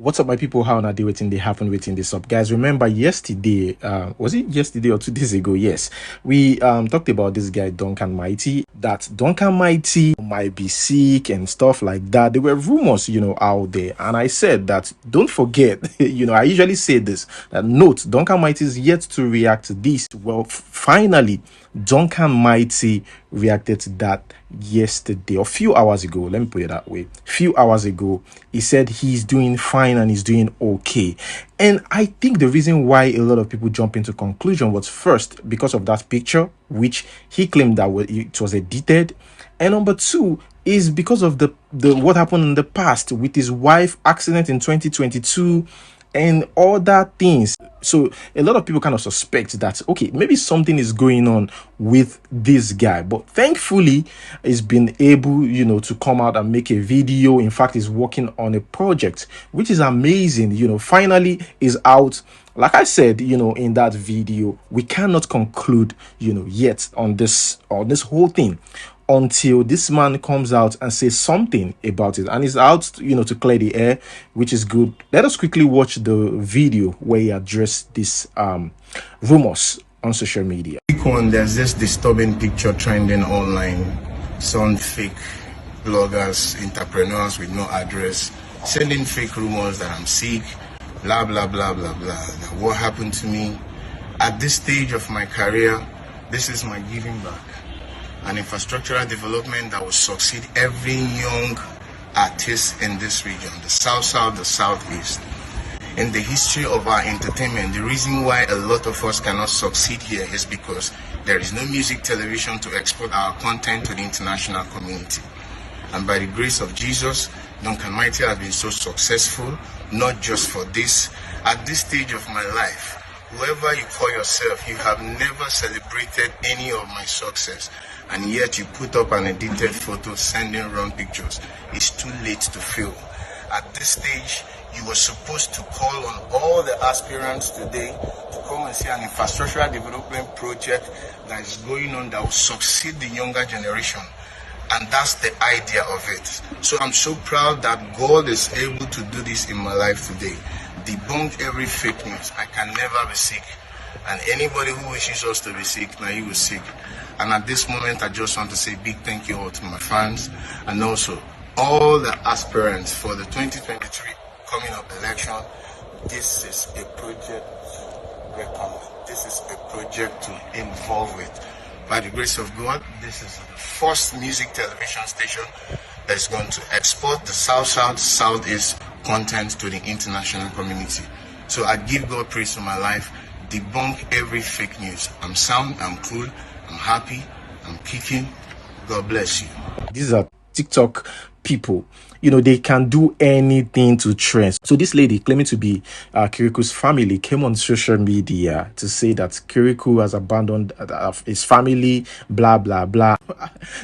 What's up, my people? How are they waiting? They haven't waiting this up, guys. Remember yesterday, was it yesterday or 2 days ago? Yes, we talked about this guy DuncanMighty, that DuncanMighty might be sick and stuff like that. There were rumors, out there, and I said that don't forget, I usually say this, that note, DuncanMighty is yet to react to this. Well, finally, DuncanMighty reacted to that yesterday, or a few hours ago. Let me put it that way. Few hours ago, he said he's doing fine and he's doing okay. And I think the reason why a lot of people jump into conclusion was, first, because of that picture, which he claimed that it was edited, and number two is because of the what happened in the past with his wife accident in 2022 and other things. So a lot of people kind of suspect that, okay, maybe something is going on with this guy, but thankfully he's been able, to come out and make a video. In fact, he's working on a project, which is amazing. Finally is out. Like I said, in that video, we cannot conclude, yet on this whole thing until this man comes out and says something about it, and he's out to clear the air, which is good. Let us quickly watch the video where he addressed this rumors on social media. There's this disturbing picture trending online. Some fake bloggers, entrepreneurs with no address, sending fake rumors that I'm sick, blah blah blah blah blah. Now, what happened to me at this stage of my career? This is my giving back. An infrastructural development that will succeed every young artist in this region, the South, the Southeast. In the history of our entertainment, the reason why a lot of us cannot succeed here is because there is no music television to export our content to the international community. And by the grace of Jesus, DuncanMighty has been so successful, not just for this. At this stage of my life, whoever you call yourself, you have never celebrated any of my success. And yet you put up an edited photo sending wrong pictures. It's too late to fail. At this stage, you were supposed to call on all the aspirants today to come and see an infrastructural development project that is going on that will succeed the younger generation. And that's the idea of it. So I'm so proud that God is able to do this in my life today. Debunk every fake news. I can never be sick. And anybody who wishes us to be sick, now you will sick. And at this moment, I just want to say big thank you all to my fans and also all the aspirants for the 2023 coming up election. This is a project This is a project to involve with. By the grace of God, this is the first music television station that is going to export the Southeast content to the international community. So I give God praise for my life. Debunk every fake news. I'm sound, I'm cool, I'm happy, I'm kicking. God bless you. These are TikTok people. They can do anything to trend. So this lady claiming to be KIRIKU's family came on social media to say that KIRIKU has abandoned his family, blah, blah, blah.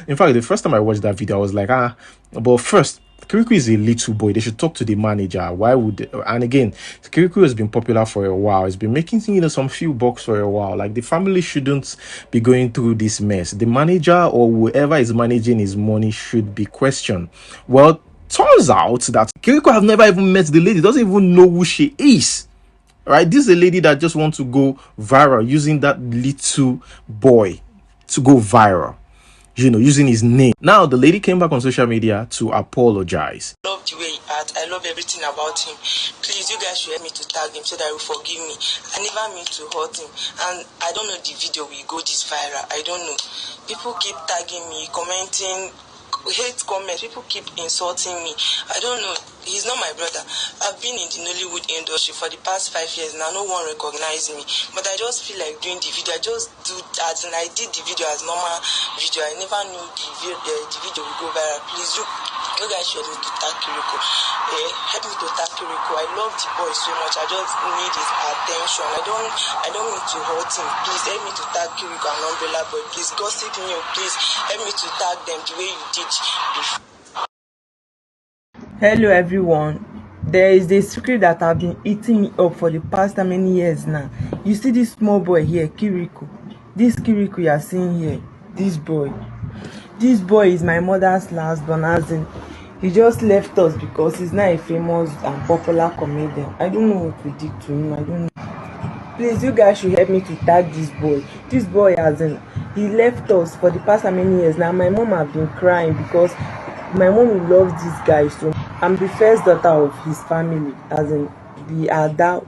In fact, the first time I watched that video, I was like, but first, KIRIKU is a little boy. They should talk to the manager. Why would they? And again, KIRIKU has been popular for a while. It's been making some few bucks for a while. Like, the family shouldn't be going through this mess. The manager or whoever is managing his money should be questioned. Well, turns out that KIRIKU have never even met the lady. Doesn't even know who she is. Right? This is a lady that just wants to go viral, using that little boy to go viral. Using his name. Now, the lady came back on social media to apologize. I love the way he acts. I love everything about him. Please, you guys should help me to tag him so that he will forgive me. I never mean to hurt him. And I don't know the video will go this viral. I don't know. People keep tagging me, commenting, hate comments. People keep insulting me. I don't know. He's not my brother. I've been in the Nollywood industry for the past 5 years now. No one recognizes me. But I just feel like doing the video. I just do that, and I did the video as normal video. I never knew the video would go viral. Please, you guys should help me to tag KIRIKU. Help me to tag KIRIKU. I love the boy so much. I just need his attention. I don't mean to hurt him. Please help me to tag KIRIKU and Umbrella Boy. Please gossip me. Please help me to tag them the way you did before. Hello everyone. There is a secret that have been eating me up for the past how many years now. You see this small boy here, KIRIKU. This KIRIKU you are seeing here, this boy is my mother's last born, as in He just left us because he's not a famous and popular comedian. I don't know what we did to him. I don't know. Please, you guys should help me to tag this boy. This boy he left us for the past how many years now. My mom have been crying because my mom loves this guy so. I'm the first daughter of his family, as in the Ada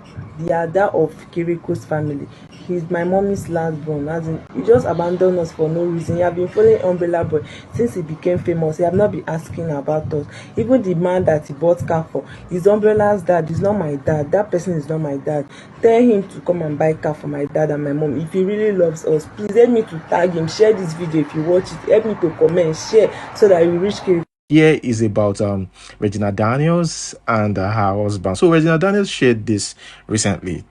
of KIRIKU's family. He's my mommy's last born, as in he just abandoned us for no reason. He have been following Umbrella Boy since he became famous. He have not been asking about us. Even the man that he bought car for is Umbrella's dad. He's not my dad. That person is not my dad. Tell him to come and buy car for my dad and my mom. If he really loves us, please help me to tag him. Share this video if you watch it. Help me to comment, share, so that we reach KIRIKU. Here is about Regina Daniels and her husband. So Regina Daniels shared this recently.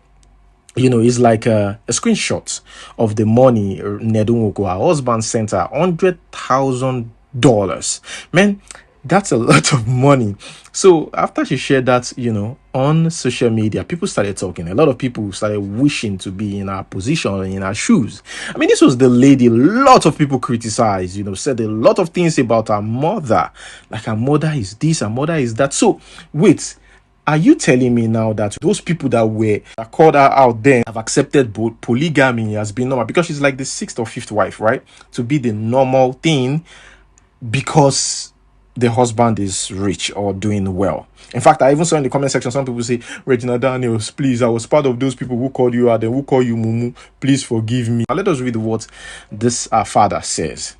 You know, it's like a screenshot of the money NWOKO, her husband, sent her $100,000. Man, that's a lot of money. So after she shared that, you know, on social media, people started talking. A lot of people started wishing to be in her position or in her shoes. I mean, this was the lady a lot of people criticized, you know, said a lot of things about her mother. Like, her mother is this, her mother is that. So wait, are you telling me now that those people that called her out then have accepted polygamy as being normal? Because she's like the 6th or 5th wife, right? To be the normal thing because the husband is rich or doing well. In fact, I even saw in the comment section some people say, Regina Daniels, please, I was part of those people who called you out and who call you Mumu. Please forgive me. Now let us read what this father says.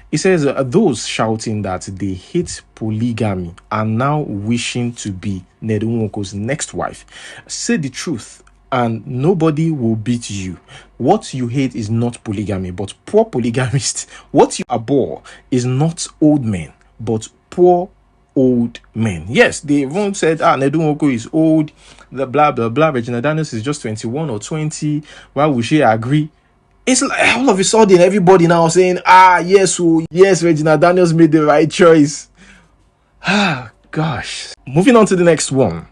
He says, those shouting that they hate polygamy are now wishing to be NWOKO's next wife. Say the truth and nobody will beat you. What you hate is not polygamy, but poor polygamists. What you abhor is not old men, but poor old men. Yes, they even said, NWOKO is old, the blah, blah, blah. Regina Daniels is just 21 or 20. Why would she agree? It's like all of a sudden everybody now saying, yes, Regina Daniels made the right choice. Gosh. Moving on to the next one.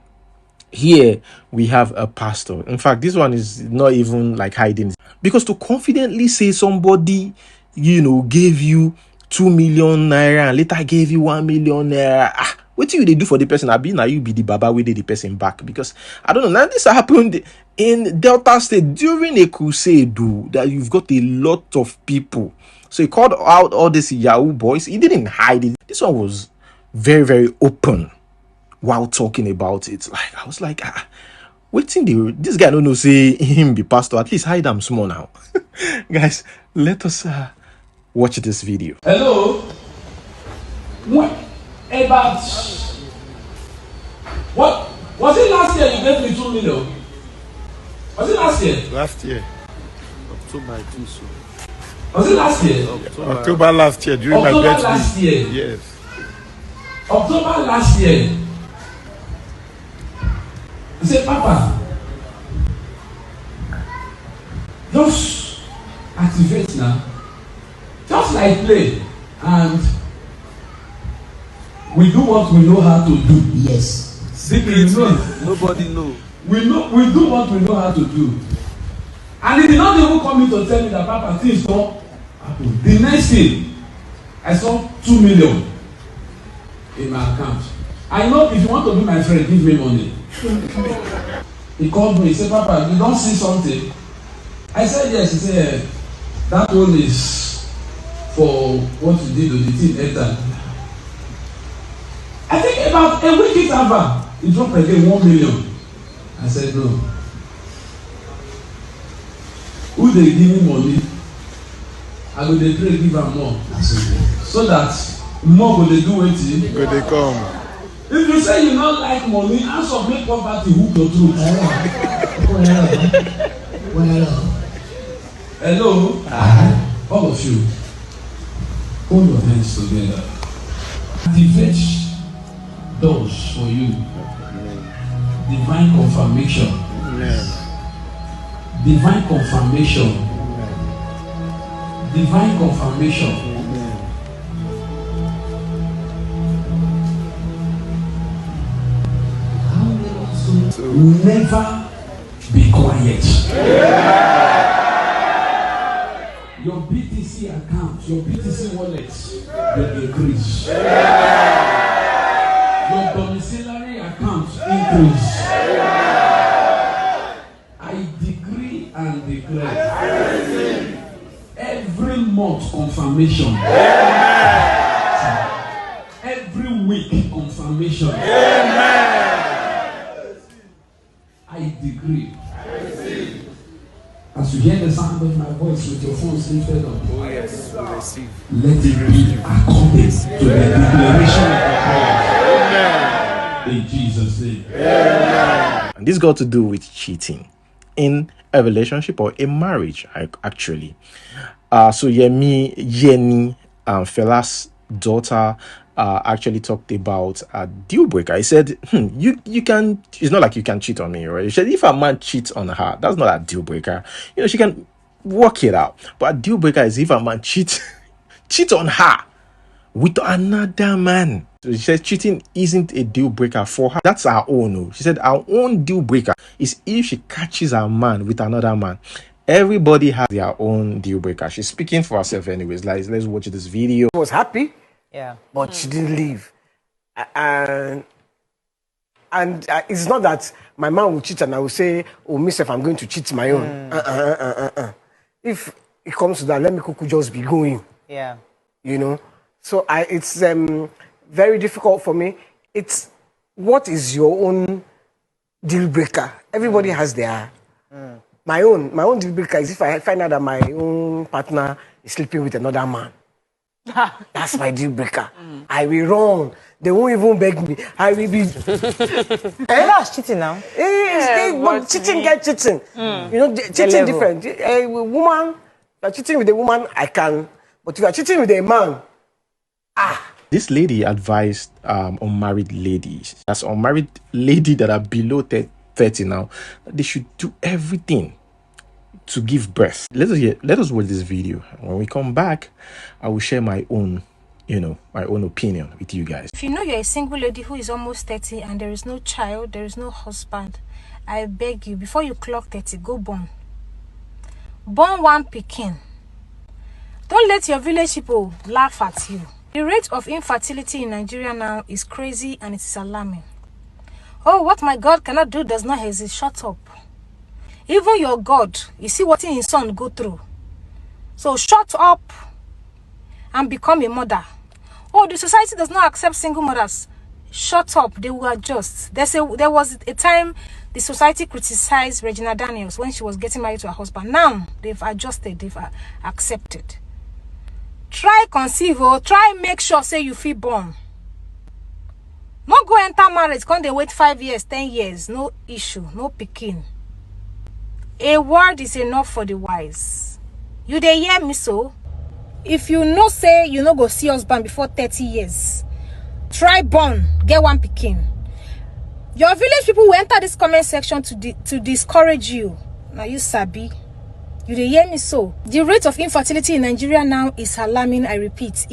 Here we have a pastor. In fact, this one is not even like hiding, because to confidently say somebody, you know, gave you 2 million naira and later gave you 1 million naira. What do they do for the person? Now you be the baba with the person back, because I don't know. Now this happened in Delta State during a crusade, that you've got a lot of people. So he called out all these Yahoo boys. He didn't hide it. This one was very, very open while talking about it. Like, I was like, waiting, this guy don't know say him be pastor. At least hide them small now. Guys, let us watch this video. Hello. What was it last year you gave me 2 million? Was it last year? Last year, October, I think so. Was it last year? October last year during my birthday. Last year. Yes. October last year. I said, Papa, just activate now. Just like play, and we do what we know how to do. Yes. Secret, nobody know. We do what we know how to do. And he did not even come in to tell me that Papa, things don't happen. The next thing, I saw 2 million in my account. I know if you want to be my friend, give me money. He called me, he said, Papa, you don't see something? I said, yes. He said, that one is for what you did with the thing later. I think about a week later, he dropped again 1 million. I said, no. Who they give me money, I go dey pray give am more. So that more go dey do wetin. Go dey come. If you say you not like money, answer make poverty hook your throat. Hello. All of you, hold your hands together. Activate doors for you. Divine confirmation. Amen. Divine confirmation. Divine confirmation. Never be quiet. Your BTC account, your BTC wallet will increase. Your domiciliary account increase. I decree and declare. Every month confirmation. Every week confirmation. I decree. As you hear the sound of my voice with your phones lifted up, Oh yes, we receive. let it be according to the declaration of the prayer. In Jesus' name. And this got to do with cheating in a relationship or a marriage, actually. So YENI, FELA'S daughter, actually talked about a deal breaker. He said, you can, it's not like you can cheat on me, right? He said, if a man cheats on her, that's not a deal breaker. You know, she can work it out. But a deal breaker is if a man cheat on her with another man. So she said cheating isn't a deal breaker for her. That's her own. She said our own deal breaker is if she catches a man with another man. Everybody has their own deal breaker. She's speaking for herself anyways. Let's watch this video. I was happy, Yeah. but she didn't leave. And it's not that my man will cheat and I will say, oh, myself, I'm going to cheat my own. If it comes to that, let me just be going. Yeah. You know? So it's very difficult for me. It's what is your own deal breaker? Everybody has their... My own deal breaker is if I find out that my own partner is sleeping with another man. That's my deal breaker. I will run. They won't even beg me. I will be... That's cheating now. But cheating get cheating. You know, cheating different. A woman, you're cheating with a woman, I can. But if you're cheating with a man, This lady advised unmarried ladies, that's unmarried lady that are below 30 now, that they should do everything to give birth. Let us watch this video. When we come back, I will share my own, my own opinion with you guys. If you know you're a single lady who is almost 30 and there is no child, there is no husband, I beg you, before you clock 30, go born. Born one pikin. Don't let your village people laugh at you. The rate of infertility in Nigeria now is crazy and it is alarming. Oh, what my God cannot do does not exist. Shut up. Even your God, you see what his son go through. So shut up and become a mother. Oh, the society does not accept single mothers. Shut up, they will adjust. There was a time the society criticized Regina when she was getting married to her husband. Now, they've adjusted, they've accepted. Try conceive or try make sure say you feel born. Not go enter marriage, can't they wait 5 years, 10 years, no issue, no pikin. A word is enough for the wise. You dey hear me so? If you know say you no go see husband before 30 years, try born, get one pikin. Your village people will enter this comment section to discourage you. Now you sabi. You dey hear me so? The rate of infertility in Nigeria now is alarming, I repeat.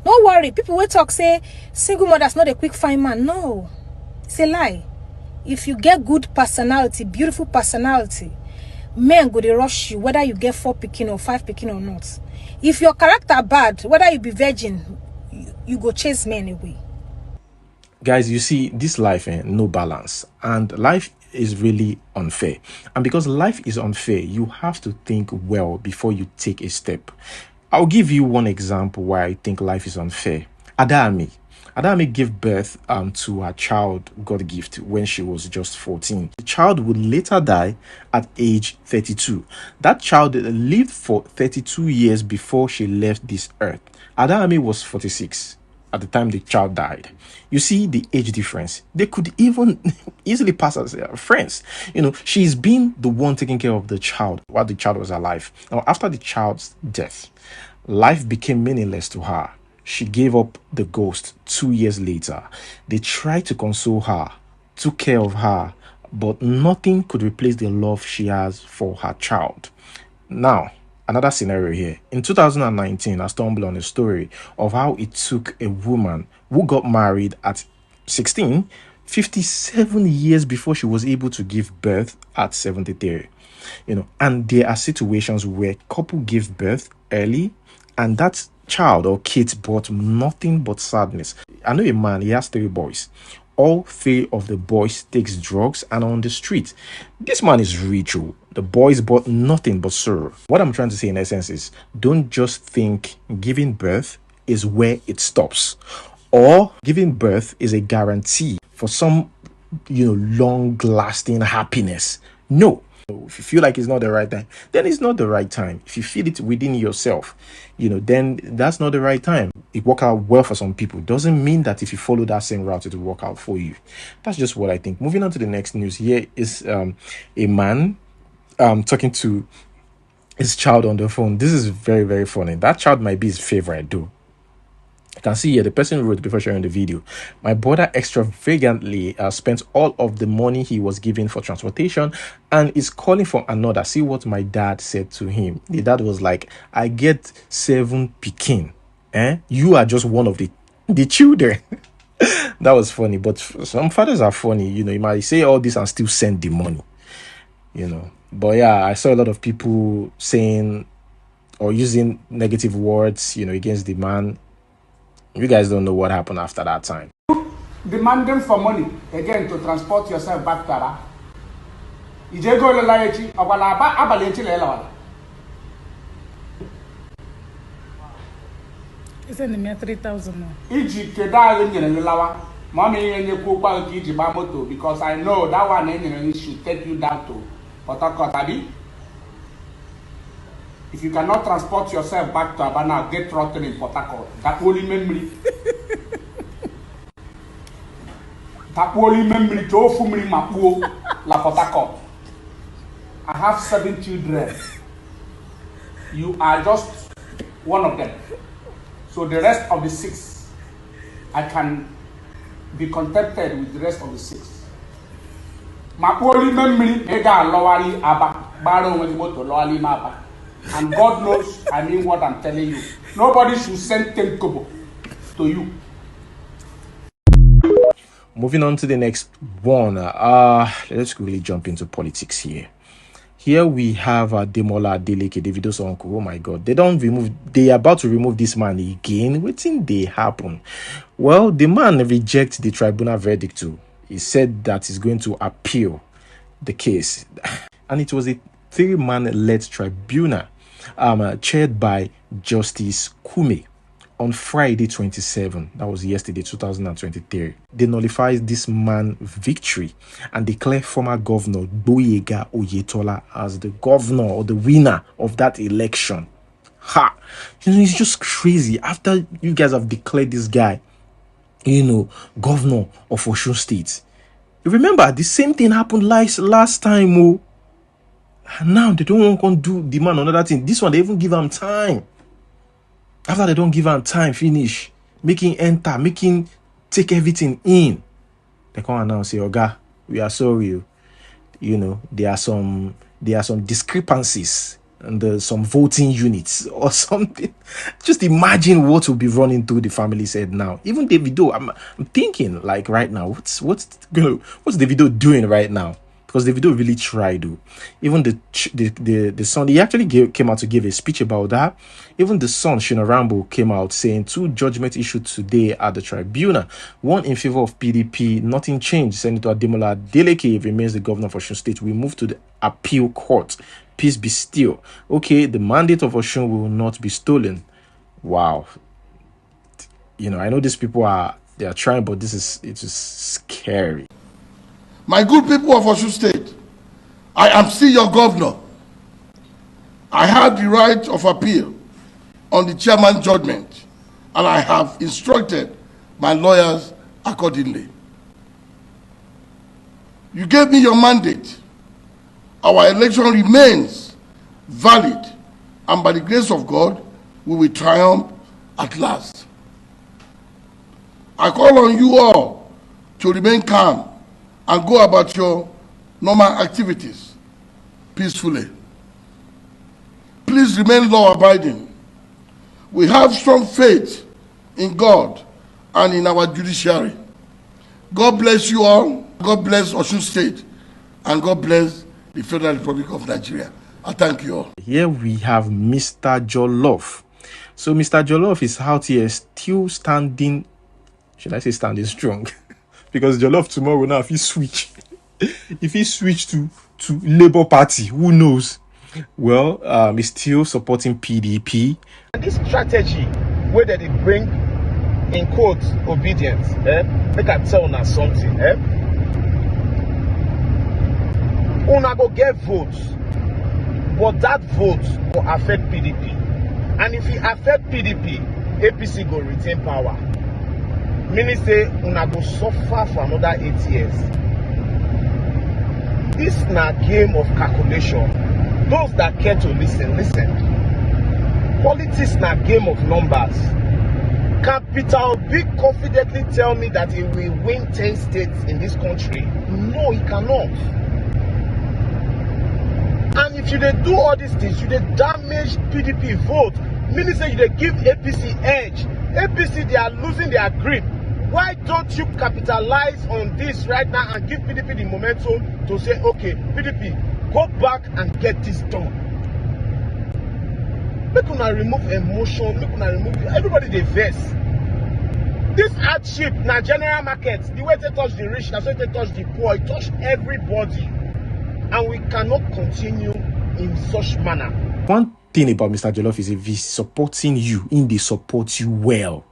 Don't worry, people will talk say single mothers not a quick find man. No, it's a lie. If you get good personality, beautiful personality, men go dey rush you whether you get 4 pikin or 5 pikin or not. If your character bad, whether you be virgin, you go chase men away. Guys, you see, this life, no balance, and life is really unfair. And because life is unfair, you have to think well before you take a step. I'll give you one example why I think life is unfair. Adami gave birth to her child, God gift, when she was just 14. The child would later die at age 32. That child lived for 32 years before she left this earth. Adami was 46 at the time the child died. You see the age difference. They could even easily pass as friends. She's been the one taking care of the child while the child was alive. Now, after the child's death, life became meaningless to her. She gave up the ghost 2 years later. They tried to console her, took care of her, but nothing could replace the love she has for her child. Now, another scenario here. In 2019, I stumbled on a story of how it took a woman who got married at 16, 57 years before she was able to give birth at 73. And there are situations where couple give birth early and that child or kid brought nothing but sadness. I know a man, he has 3 boys. All three of the boys takes drugs and are on the street. This man is rich. Oh. The boys bought nothing but sorrow. What I'm trying to say in essence is, don't just think giving birth is where it stops, or giving birth is a guarantee for some, long-lasting happiness. No. If you feel like it's not the right time, then it's not the right time. If you feel it within yourself, then that's not the right time. It work out well for some people. Doesn't mean that if you follow that same route, it will work out for you. That's just what I think. Moving on to the next news. Here is a man talking to his child on the phone. This is very, very funny. That child might be his favorite, though. You can see here the person wrote before sharing the video, my brother extravagantly spent all of the money he was given for transportation and is calling for another. See what my dad said to him. The dad was like, I get 7 pikin. You are just one of the children. That was funny, but some fathers are funny. You might say all this and still send the money. But yeah, I saw a lot of people saying or using negative words, against the man. You guys don't know what happened after that time. Demanding for money again to transport yourself back to Aba. Isn't it 3,000 now? Because I know that one should take you down to Port Harcourt. If you cannot transport yourself back to Abana, get rotten in Port Harcourt. That only memory. That only memory to Fumri Mapuo La Port Harcourt. I have 7 children. You are just one of them. So the rest of the 6, I can be contented with the rest of the 6. Mapuoli memory, Ega Lowali Aba, Baro Wengimoto Lowali Maba. And God knows I mean what I'm telling you. Nobody should send 10 kobo to you. Moving on to the next one. Let's really jump into politics here. Here we have Demola Adeleke, Davido's uncle. Oh my God, they are about to remove this man again. What thing they happen? Well, the man rejects the tribunal verdict too. He said that he's going to appeal the case, and it was a 3-man-led tribunal chaired by Justice Kume on Friday 27, that was yesterday, 2023. They nullified this man's victory and declare former governor Boyega Oyetola as the governor or the winner of that election. Ha! It's just crazy. After you guys have declared this guy, governor of Osun State. You remember the same thing happened last time, oh. And now they don't want to demand another thing. This one, they even give him time. After they don't give him time, finish. Making enter, take everything in. They come and now say, Oga, we are sorry. There are some discrepancies and some voting units or something. Just imagine what will be running through the family's head now. Even Davido, I'm thinking like right now, what's Davido doing right now? Because Davido really tried to. Even the son, he actually came out to give a speech about that. Even the son, Shina Rambo, came out saying 2 judgments issued today at the tribunal. 1 in favor of PDP, nothing changed. Senator Ademola Adeleke remains the governor of Osun State. We move to the appeal court. Peace be still. Okay, the mandate of Osun will not be stolen. Wow. I know these people they are trying, but it is scary. My good people of Osun State, I am still your governor. I have the right of appeal on the chairman's judgment, and I have instructed my lawyers accordingly. You gave me your mandate. Our election remains valid, and by the grace of God, we will triumph at last. I call on you all to remain calm and go about your normal activities peacefully. Please remain law-abiding. We have strong faith in God and in our judiciary. God bless you all. God bless Osun State. And God bless the Federal Republic of Nigeria. I thank you all. Here we have Mr. JOLLOF. So Mr. JOLLOF is out here still standing, should I say standing strong? because Jollof tomorrow now, if he switch to Labour Party, who knows? Well, he's still supporting PDP. And this strategy where they bring in quotes obedience, make I tell una something, una go get votes, but that vote will affect PDP. And if it affect PDP, APC go retain power. Meaning say una go suffer for another 8 years. This na game of calculation. Those that care to listen. Politics na game of numbers. Can Peter Obi confidently tell me that he will win 10 states in this country? No, he cannot. And if you dey do all these things, you dey damage PDP vote. Meaning say you dey give APC edge. APC, they are losing their grip. Why don't you capitalize on this right now and give PDP the momentum to say, okay, PDP, go back and get this done. Make una remove emotion, make una remove everybody dey vex. This hardship na general market. The way they touch the rich, that's why they touch the poor. It touch everybody. And we cannot continue in such manner. One thing about Mr. Jollof is if he's supporting you, they support you well.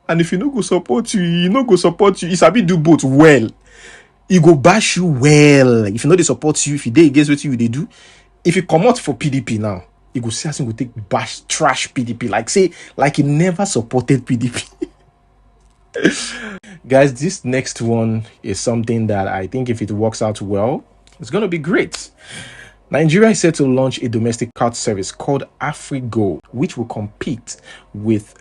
And if he no go support you, he no go support you. He sabi do both well. He go bash you well. If you know they support you, if he dey against what you they do, if he come out for PDP now, he go say, go take bash trash PDP. Like he never supported PDP. Guys, this next one is something that I think if it works out well, it's going to be great. Nigeria is set to launch a domestic card service called AFRIGO, which will compete with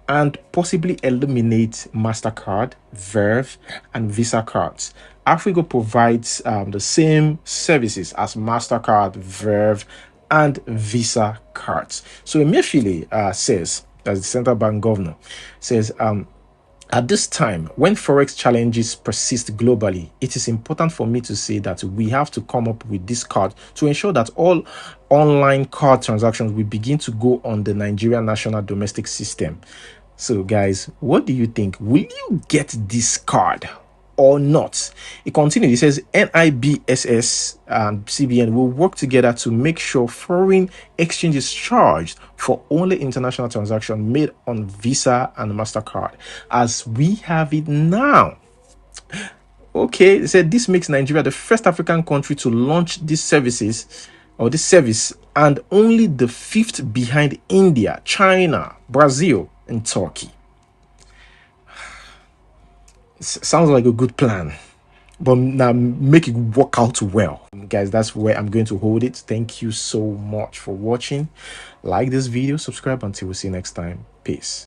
and possibly eliminate MasterCard, VERVE, and Visa cards. AFRIGO provides the same services as MasterCard, VERVE, and Visa cards. So Emefiele says, as the central bank governor, says, at this time, when Forex challenges persist globally, it is important for me to say that we have to come up with this card to ensure that all online card transactions will begin to go on the Nigerian National Domestic System. So, guys, what do you think? Will you get this card or not? It continues. It says NIBSS and CBN will work together to make sure foreign exchange is charged for only international transactions made on Visa and MasterCard, as we have it now. Okay, they said this makes Nigeria the first African country to launch these services or this service, and only the 5th behind India, China, Brazil, and Turkey. Sounds like a good plan, but now make it work out well. Guys, that's where I'm going to hold it. Thank you so much for watching. Like this video, subscribe. Until we see you next time. Peace.